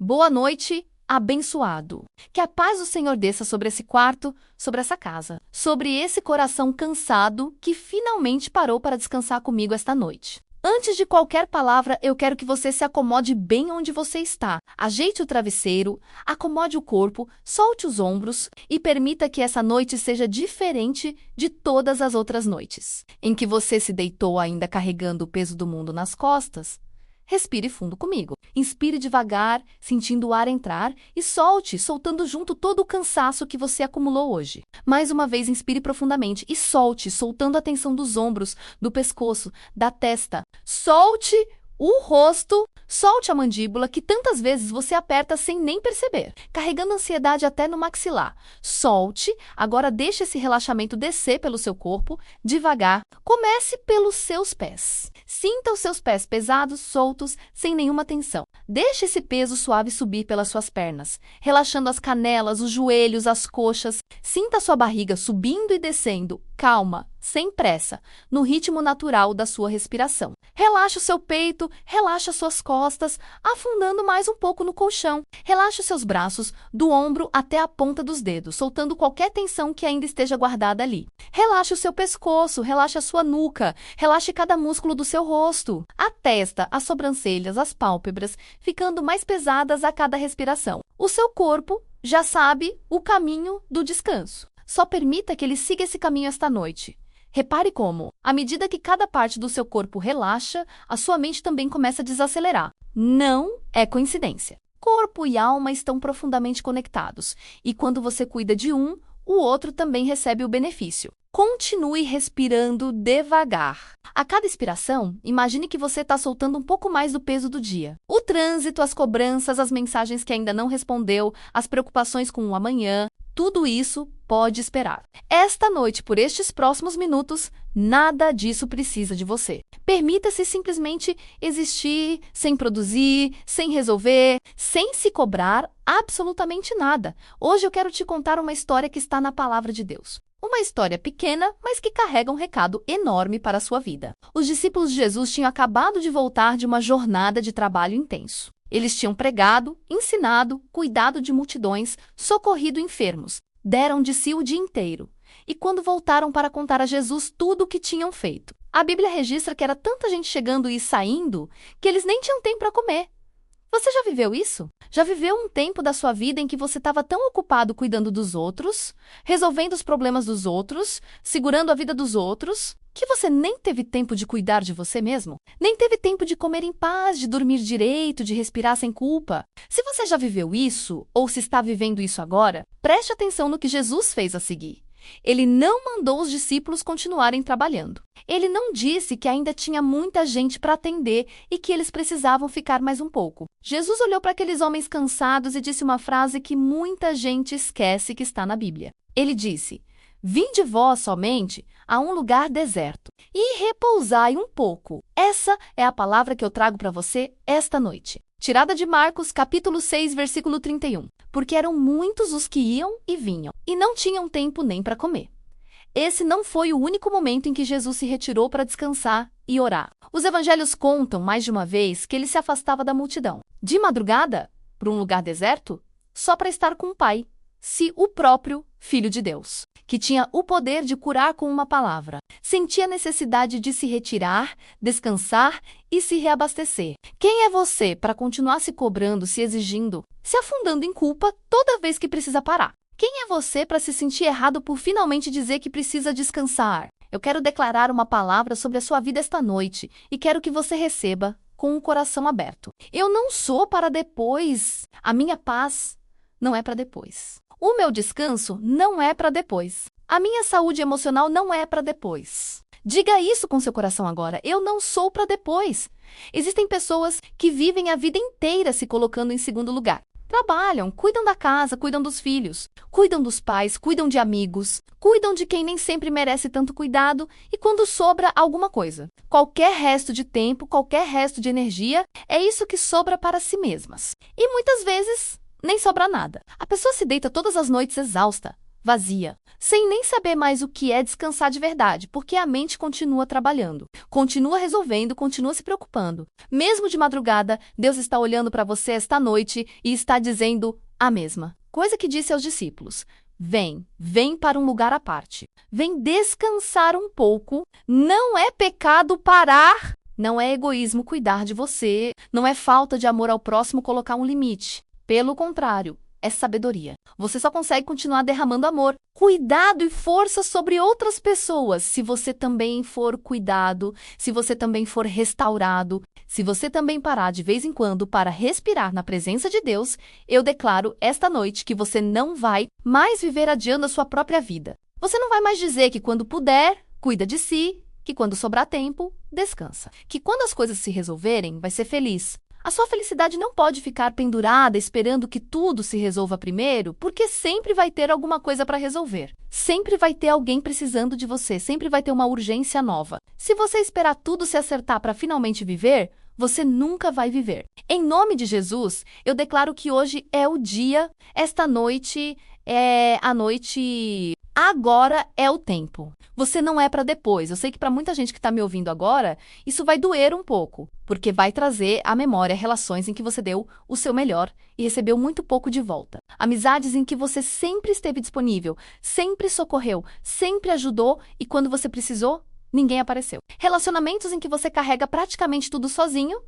Boa noite, abençoado. Que a paz do Senhor desça sobre esse quarto, sobre essa casa, sobre esse coração cansado que finalmente parou para descansar comigo esta noite. Antes de qualquer palavra, eu quero que você se acomode bem onde você está. Ajeite o travesseiro, acomode o corpo, solte os ombros e permita que essa noite seja diferente de todas as outras noites, em que você se deitou ainda carregando o peso do mundo nas costas. Respire fundo comigo. Inspire devagar, sentindo o ar entrar, e solte, soltando junto todo o cansaço que você acumulou hoje. Mais uma vez, inspire profundamente e solte, soltando a tensão dos ombros, do pescoço, da testa. Solte o rosto, solte a mandíbula que tantas vezes você aperta sem nem perceber, carregando ansiedade até no maxilar. Solte, agora deixe esse relaxamento descer pelo seu corpo, devagar. Comece pelos seus pés. Sinta os seus pés pesados, soltos, sem nenhuma tensão. Deixe esse peso suave subir pelas suas pernas, relaxando as canelas, os joelhos, as coxas. Sinta a sua barriga subindo e descendo, calma, sem pressa, no ritmo natural da sua respiração. Relaxe o seu peito, relaxe as suas costas, afundando mais um pouco no colchão. Relaxe os seus braços, do ombro até a ponta dos dedos, soltando qualquer tensão que ainda esteja guardada ali. Relaxe o seu pescoço, relaxe a sua nuca, relaxe cada músculo do seu rosto, a testa, as sobrancelhas, as pálpebras, ficando mais pesadas a cada respiração. O seu corpo já sabe o caminho do descanso. Só permita que ele siga esse caminho esta noite. Repare como, à medida que cada parte do seu corpo relaxa, a sua mente também começa a desacelerar. Não é coincidência. Corpo e alma estão profundamente conectados, e quando você cuida de um, o outro também recebe o benefício. Continue respirando devagar. A cada expiração, imagine que você está soltando um pouco mais do peso do dia. O trânsito, as cobranças, as mensagens que ainda não respondeu, as preocupações com o amanhã, tudo isso pode esperar. Esta noite, por estes próximos minutos, nada disso precisa de você. Permita-se simplesmente existir, sem produzir, sem resolver, sem se cobrar absolutamente nada. Hoje eu quero te contar uma história que está na Palavra de Deus. Uma história pequena, mas que carrega um recado enorme para a sua vida. Os discípulos de Jesus tinham acabado de voltar de uma jornada de trabalho intenso. Eles tinham pregado, ensinado, cuidado de multidões, socorrido enfermos, deram de si o dia inteiro. E quando voltaram para contar a Jesus tudo o que tinham feito, a Bíblia registra que era tanta gente chegando e saindo que eles nem tinham tempo para comer. Você já viveu isso? Já viveu um tempo da sua vida em que você estava tão ocupado cuidando dos outros, resolvendo os problemas dos outros, segurando a vida dos outros, que você nem teve tempo de cuidar de você mesmo? Nem teve tempo de comer em paz, de dormir direito, de respirar sem culpa? Se você já viveu isso, ou se está vivendo isso agora, preste atenção no que Jesus fez a seguir. Ele não mandou os discípulos continuarem trabalhando. Ele não disse que ainda tinha muita gente para atender e que eles precisavam ficar mais um pouco. Jesus olhou para aqueles homens cansados e disse uma frase que muita gente esquece que está na Bíblia. Ele disse: "Vinde vós somente a um lugar deserto e repousai um pouco." Essa é a palavra que eu trago para você esta noite. Tirada de Marcos, capítulo 6, versículo 31. Porque eram muitos os que iam e vinham, e não tinham tempo nem para comer. Esse não foi o único momento em que Jesus se retirou para descansar e orar. Os evangelhos contam, mais de uma vez, que ele se afastava da multidão. De madrugada, para um lugar deserto, só para estar com o Pai, o próprio Filho de Deus, que tinha o poder de curar com uma palavra. Sentia a necessidade de se retirar, descansar e se reabastecer. Quem é você para continuar se cobrando, se exigindo, se afundando em culpa toda vez que precisa parar? Quem é você para se sentir errado por finalmente dizer que precisa descansar? Eu quero declarar uma palavra sobre a sua vida esta noite e quero que você receba com o coração aberto. Eu não sou para depois. A minha paz não é para depois. O meu descanso não é para depois. A minha saúde emocional não é para depois. Diga isso com seu coração agora. Eu não sou para depois. Existem pessoas que vivem a vida inteira se colocando em segundo lugar. Trabalham, cuidam da casa, cuidam dos filhos, cuidam dos pais, cuidam de amigos, cuidam de quem nem sempre merece tanto cuidado e quando sobra alguma coisa. Qualquer resto de tempo, qualquer resto de energia, é isso que sobra para si mesmas. E muitas vezes nem sobra nada. A pessoa se deita todas as noites exausta, vazia, sem nem saber mais o que é descansar de verdade, porque a mente continua trabalhando, continua resolvendo, continua se preocupando. Mesmo de madrugada, Deus está olhando para você esta noite e está dizendo a mesma coisa que disse aos discípulos. Vem para um lugar à parte. Vem descansar um pouco. Não é pecado parar. Não é egoísmo cuidar de você. Não é falta de amor ao próximo colocar um limite. Pelo contrário, é sabedoria. Você só consegue continuar derramando amor, cuidado e força sobre outras pessoas se você também for cuidado, se você também for restaurado, se você também parar de vez em quando para respirar na presença de Deus. Eu declaro esta noite que você não vai mais viver adiando a sua própria vida. Você não vai mais dizer que quando puder, cuida de si, que quando sobrar tempo, descansa. Que quando as coisas se resolverem, vai ser feliz. A sua felicidade não pode ficar pendurada esperando que tudo se resolva primeiro, porque sempre vai ter alguma coisa para resolver. Sempre vai ter alguém precisando de você, sempre vai ter uma urgência nova. Se você esperar tudo se acertar para finalmente viver, você nunca vai viver. Em nome de Jesus, eu declaro que hoje é o dia, esta noite é a noite. Agora é o tempo. Você não é para depois. Eu sei que para muita gente que está me ouvindo agora, isso vai doer um pouco, porque vai trazer à memória relações em que você deu o seu melhor e recebeu muito pouco de volta. Amizades em que você sempre esteve disponível, sempre socorreu, sempre ajudou e quando você precisou, ninguém apareceu. Relacionamentos em que você carrega praticamente tudo sozinho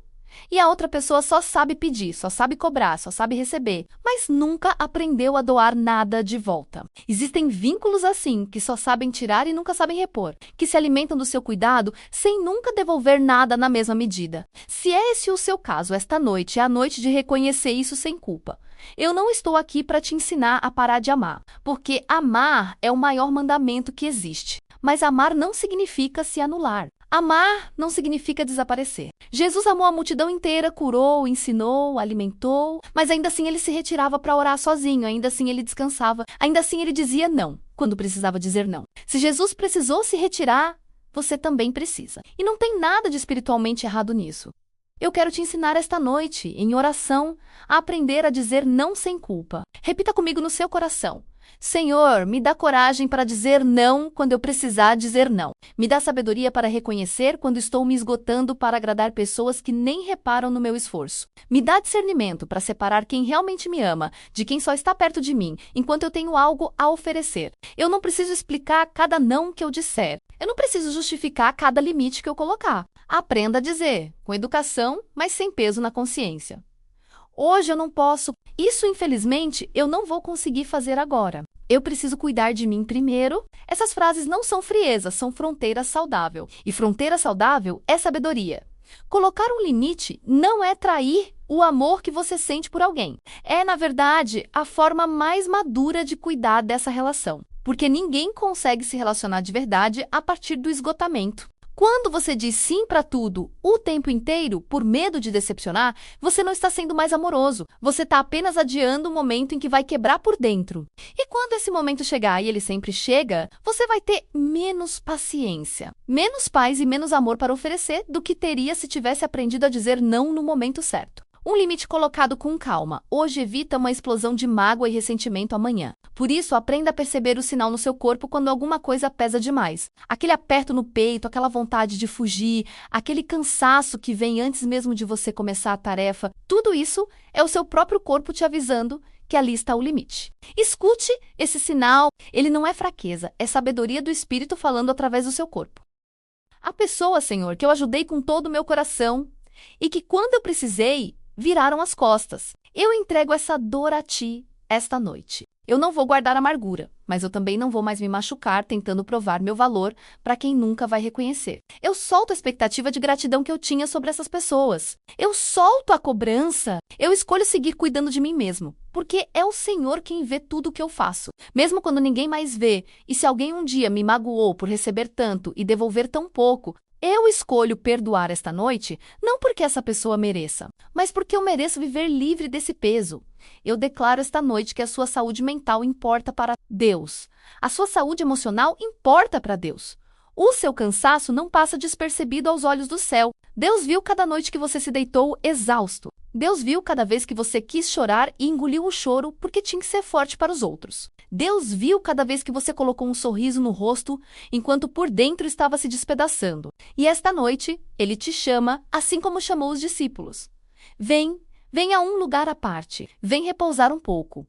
e a outra pessoa só sabe pedir, só sabe cobrar, só sabe receber, mas nunca aprendeu a doar nada de volta. Existem vínculos assim, que só sabem tirar e nunca sabem repor, que se alimentam do seu cuidado sem nunca devolver nada na mesma medida. Se é esse o seu caso, esta noite é a noite de reconhecer isso sem culpa. Eu não estou aqui para te ensinar a parar de amar, porque amar é o maior mandamento que existe. Mas amar não significa se anular. Amar não significa desaparecer. Jesus amou a multidão inteira, curou, ensinou, alimentou, mas ainda assim ele se retirava para orar sozinho, ainda assim ele descansava, ainda assim ele dizia não, quando precisava dizer não. Se Jesus precisou se retirar, você também precisa. E não tem nada de espiritualmente errado nisso. Eu quero te ensinar esta noite, em oração, a aprender a dizer não sem culpa. Repita comigo no seu coração. Senhor, me dá coragem para dizer não quando eu precisar dizer não. Me dá sabedoria para reconhecer quando estou me esgotando para agradar pessoas que nem reparam no meu esforço. Me dá discernimento para separar quem realmente me ama de quem só está perto de mim, enquanto eu tenho algo a oferecer. Eu não preciso explicar cada não que eu disser. Eu não preciso justificar cada limite que eu colocar. Aprenda a dizer, com educação, mas sem peso na consciência. Hoje eu não posso. Isso, infelizmente, eu não vou conseguir fazer agora. Eu preciso cuidar de mim primeiro. Essas frases não são frieza, são fronteira saudável. E fronteira saudável é sabedoria. Colocar um limite não é trair o amor que você sente por alguém. É, na verdade, a forma mais madura de cuidar dessa relação. Porque ninguém consegue se relacionar de verdade a partir do esgotamento. Quando você diz sim para tudo o tempo inteiro, por medo de decepcionar, você não está sendo mais amoroso. Você está apenas adiando o momento em que vai quebrar por dentro. E quando esse momento chegar, e ele sempre chega, você vai ter menos paciência, menos paz e menos amor para oferecer do que teria se tivesse aprendido a dizer não no momento certo. Um limite colocado com calma hoje evita uma explosão de mágoa e ressentimento amanhã. Por isso, aprenda a perceber o sinal no seu corpo quando alguma coisa pesa demais. Aquele aperto no peito, aquela vontade de fugir, aquele cansaço que vem antes mesmo de você começar a tarefa, tudo isso é o seu próprio corpo te avisando que ali está o limite. Escute esse sinal, ele não é fraqueza, é sabedoria do Espírito falando através do seu corpo. Há pessoas, Senhor, que eu ajudei com todo o meu coração e que quando eu precisei, viraram as costas. Eu entrego essa dor a ti esta noite. Eu não vou guardar amargura, mas eu também não vou mais me machucar tentando provar meu valor para quem nunca vai reconhecer. Eu solto a expectativa de gratidão que eu tinha sobre essas pessoas. Eu solto a cobrança. Eu escolho seguir cuidando de mim mesmo, porque é o Senhor quem vê tudo o que eu faço. Mesmo quando ninguém mais vê, e se alguém um dia me magoou por receber tanto e devolver tão pouco, eu escolho perdoar esta noite, não porque essa pessoa mereça, mas porque eu mereço viver livre desse peso. Eu declaro esta noite que a sua saúde mental importa para Deus. A sua saúde emocional importa para Deus. O seu cansaço não passa despercebido aos olhos do céu. Deus viu cada noite que você se deitou exausto. Deus viu cada vez que você quis chorar e engoliu o choro porque tinha que ser forte para os outros. Deus viu cada vez que você colocou um sorriso no rosto enquanto por dentro estava se despedaçando. E esta noite, Ele te chama, assim como chamou os discípulos. Vem a um lugar à parte. Vem repousar um pouco.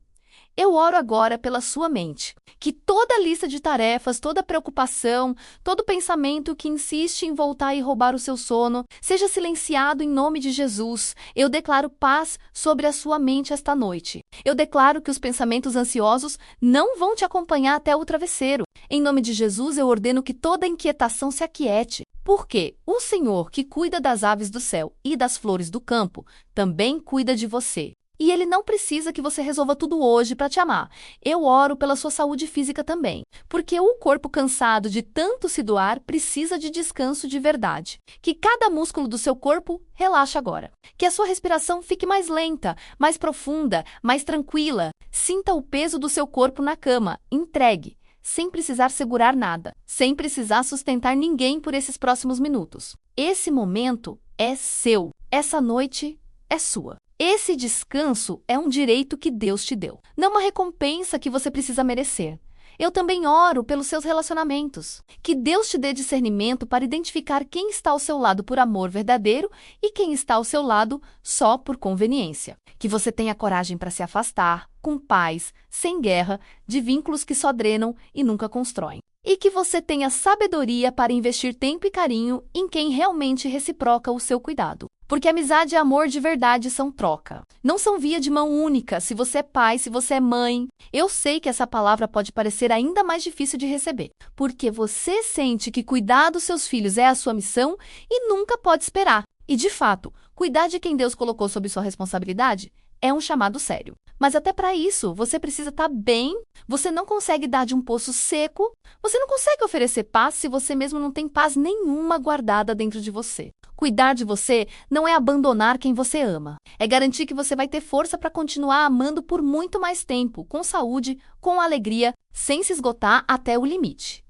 Eu oro agora pela sua mente, que toda lista de tarefas, toda preocupação, todo pensamento que insiste em voltar e roubar o seu sono, seja silenciado em nome de Jesus. Eu declaro paz sobre a sua mente esta noite. Eu declaro que os pensamentos ansiosos não vão te acompanhar até o travesseiro. Em nome de Jesus, eu ordeno que toda inquietação se aquiete. Porque o Senhor, que cuida das aves do céu e das flores do campo, também cuida de você. E Ele não precisa que você resolva tudo hoje para te amar. Eu oro pela sua saúde física também, porque o corpo cansado de tanto se doar precisa de descanso de verdade. Que cada músculo do seu corpo relaxe agora. Que a sua respiração fique mais lenta, mais profunda, mais tranquila. Sinta o peso do seu corpo na cama, entregue, sem precisar segurar nada, sem precisar sustentar ninguém por esses próximos minutos. Esse momento é seu. Essa noite é sua. Esse descanso é um direito que Deus te deu, não uma recompensa que você precisa merecer. Eu também oro pelos seus relacionamentos. Que Deus te dê discernimento para identificar quem está ao seu lado por amor verdadeiro e quem está ao seu lado só por conveniência. Que você tenha coragem para se afastar, com paz, sem guerra, de vínculos que só drenam e nunca constroem. E que você tenha sabedoria para investir tempo e carinho em quem realmente reciproca o seu cuidado. Porque amizade e amor de verdade são troca. Não são via de mão única, se você é pai, se você é mãe. Eu sei que essa palavra pode parecer ainda mais difícil de receber. Porque você sente que cuidar dos seus filhos é a sua missão e nunca pode esperar. E, de fato, cuidar de quem Deus colocou sob sua responsabilidade é um chamado sério. Mas até para isso, você precisa estar bem. Você não consegue dar de um poço seco. Você não consegue oferecer paz se você mesmo não tem paz nenhuma guardada dentro de você. Cuidar de você não é abandonar quem você ama. É garantir que você vai ter força para continuar amando por muito mais tempo, com saúde, com alegria, sem se esgotar até o limite.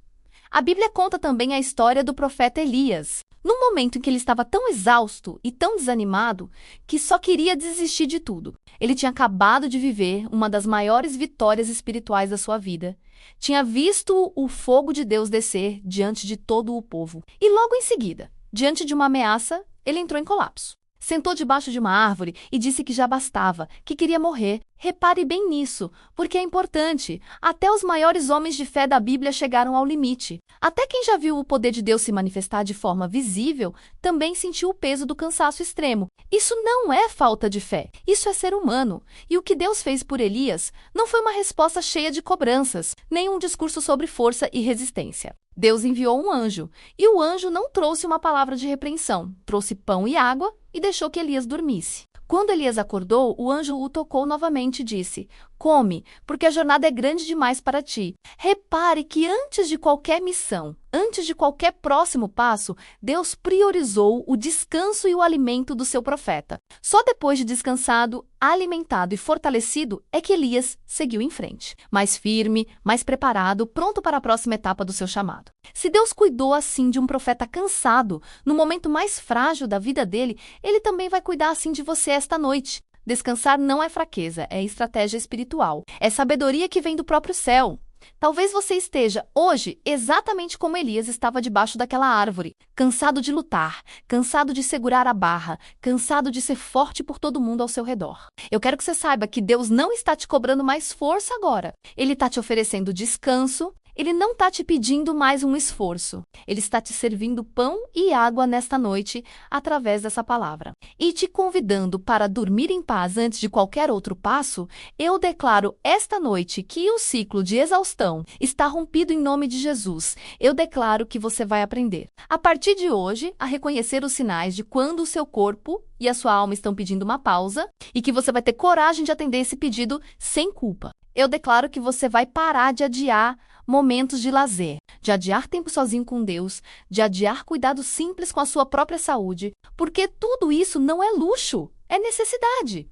A Bíblia conta também a história do profeta Elias. Num momento em que ele estava tão exausto e tão desanimado que só queria desistir de tudo. Ele tinha acabado de viver uma das maiores vitórias espirituais da sua vida. Tinha visto o fogo de Deus descer diante de todo o povo. E logo em seguida, diante de uma ameaça, ele entrou em colapso. Sentou debaixo de uma árvore e disse que já bastava, que queria morrer. Repare bem nisso, porque é importante. Até os maiores homens de fé da Bíblia chegaram ao limite. Até quem já viu o poder de Deus se manifestar de forma visível, também sentiu o peso do cansaço extremo. Isso não é falta de fé, isso é ser humano. E o que Deus fez por Elias não foi uma resposta cheia de cobranças, nem um discurso sobre força e resistência. Deus enviou um anjo, e o anjo não trouxe uma palavra de repreensão, trouxe pão e água e deixou que Elias dormisse. Quando Elias acordou, o anjo o tocou novamente e disse: come, porque a jornada é grande demais para ti. Repare que antes de qualquer missão, antes de qualquer próximo passo, Deus priorizou o descanso e o alimento do seu profeta. Só depois de descansado, alimentado e fortalecido é que Elias seguiu em frente, mais firme, mais preparado, pronto para a próxima etapa do seu chamado. Se Deus cuidou assim de um profeta cansado, no momento mais frágil da vida dele, Ele também vai cuidar assim de você esta noite. Descansar não é fraqueza, é estratégia espiritual. É sabedoria que vem do próprio céu. Talvez você esteja, hoje, exatamente como Elias estava debaixo daquela árvore, cansado de lutar, cansado de segurar a barra, cansado de ser forte por todo mundo ao seu redor. Eu quero que você saiba que Deus não está te cobrando mais força agora. Ele está te oferecendo descanso. Ele não está te pedindo mais um esforço. Ele está te servindo pão e água nesta noite através dessa palavra. E te convidando para dormir em paz antes de qualquer outro passo, eu declaro esta noite que o ciclo de exaustão está rompido em nome de Jesus. Eu declaro que você vai aprender, a partir de hoje, a reconhecer os sinais de quando o seu corpo e a sua alma estão pedindo uma pausa e que você vai ter coragem de atender esse pedido sem culpa. Eu declaro que você vai parar de adiar momentos de lazer, de adiar tempo sozinho com Deus, de adiar cuidados simples com a sua própria saúde, porque tudo isso não é luxo, é necessidade.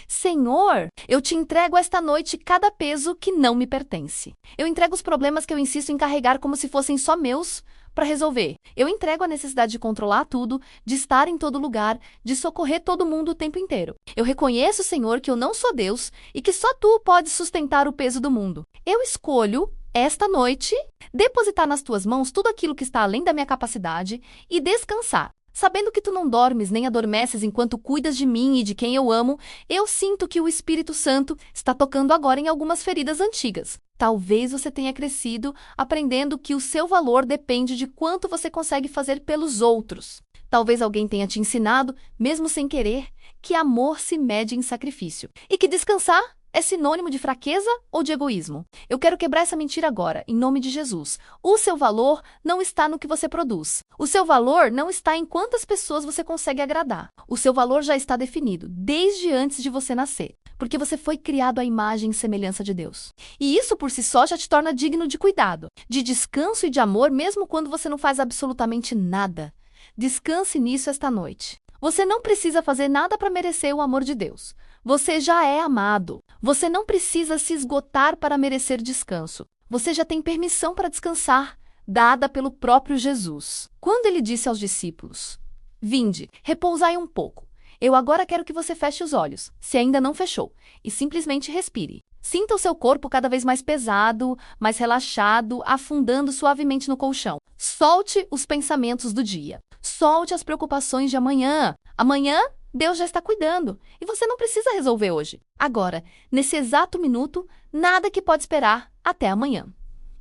Senhor, eu te entrego esta noite cada peso que não me pertence. Eu entrego os problemas que eu insisto em carregar como se fossem só meus, para resolver. Eu entrego a necessidade de controlar tudo, de estar em todo lugar, de socorrer todo mundo o tempo inteiro. Eu reconheço, Senhor, que eu não sou Deus e que só Tu podes sustentar o peso do mundo. Eu escolho, esta noite, depositar nas Tuas mãos tudo aquilo que está além da minha capacidade e descansar. Sabendo que Tu não dormes nem adormeces enquanto cuidas de mim e de quem eu amo, eu sinto que o Espírito Santo está tocando agora em algumas feridas antigas. Talvez você tenha crescido aprendendo que o seu valor depende de quanto você consegue fazer pelos outros. Talvez alguém tenha te ensinado, mesmo sem querer, que amor se mede em sacrifício e que descansar é sinônimo de fraqueza ou de egoísmo. Eu quero quebrar essa mentira agora, em nome de Jesus. O seu valor não está no que você produz. O seu valor não está em quantas pessoas você consegue agradar. O seu valor já está definido, desde antes de você nascer, porque você foi criado à imagem e semelhança de Deus. E isso por si só já te torna digno de cuidado, de descanso e de amor, mesmo quando você não faz absolutamente nada. Descanse nisso esta noite. Você não precisa fazer nada para merecer o amor de Deus. Você já é amado. Você não precisa se esgotar para merecer descanso. Você já tem permissão para descansar, dada pelo próprio Jesus. Quando ele disse aos discípulos: "Vinde, repousai um pouco. Eu agora quero que você feche os olhos, se ainda não fechou, e simplesmente respire. Sinta o seu corpo cada vez mais pesado, mais relaxado, afundando suavemente no colchão. Solte os pensamentos do dia. Solte as preocupações de amanhã. Amanhã, Deus já está cuidando, e você não precisa resolver hoje. Agora, nesse exato minuto, nada que pode esperar até amanhã."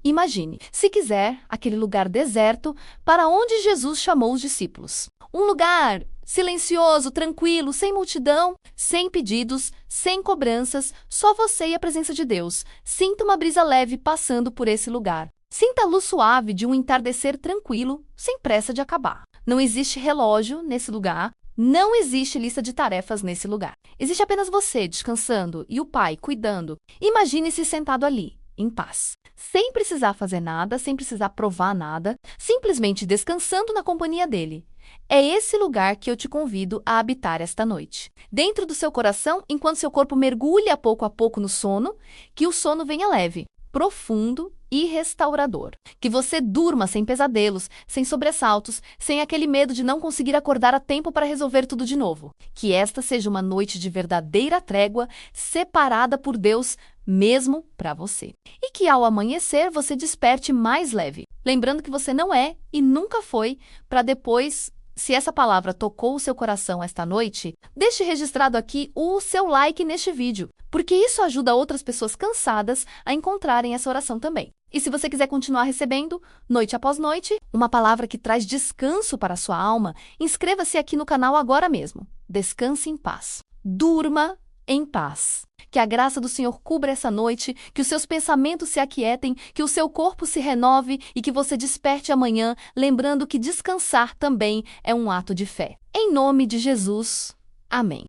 Imagine, se quiser, aquele lugar deserto para onde Jesus chamou os discípulos. Um lugar silencioso, tranquilo, sem multidão, sem pedidos, sem cobranças, só você e a presença de Deus. Sinta uma brisa leve passando por esse lugar. Sinta a luz suave de um entardecer tranquilo, sem pressa de acabar. Não existe relógio nesse lugar, não existe lista de tarefas nesse lugar. Existe apenas você descansando e o Pai cuidando. Imagine-se sentado ali, em paz, sem precisar fazer nada, sem precisar provar nada, simplesmente descansando na companhia dele. É esse lugar que eu te convido a habitar esta noite. Dentro do seu coração, enquanto seu corpo mergulha pouco a pouco no sono, que o sono venha leve, profundo e restaurador. Que você durma sem pesadelos, sem sobressaltos, sem aquele medo de não conseguir acordar a tempo para resolver tudo de novo. Que esta seja uma noite de verdadeira trégua, separada por Deus, mesmo para você. E que ao amanhecer você desperte mais leve, lembrando que você não é e nunca foi, para depois, se essa palavra tocou o seu coração esta noite, deixe registrado aqui o seu like neste vídeo, porque isso ajuda outras pessoas cansadas a encontrarem essa oração também. E se você quiser continuar recebendo, noite após noite, uma palavra que traz descanso para a sua alma, inscreva-se aqui no canal agora mesmo. Descanse em paz. Durma em paz. Que a graça do Senhor cubra essa noite, que os seus pensamentos se aquietem, que o seu corpo se renove e que você desperte amanhã, lembrando que descansar também é um ato de fé. Em nome de Jesus. Amém.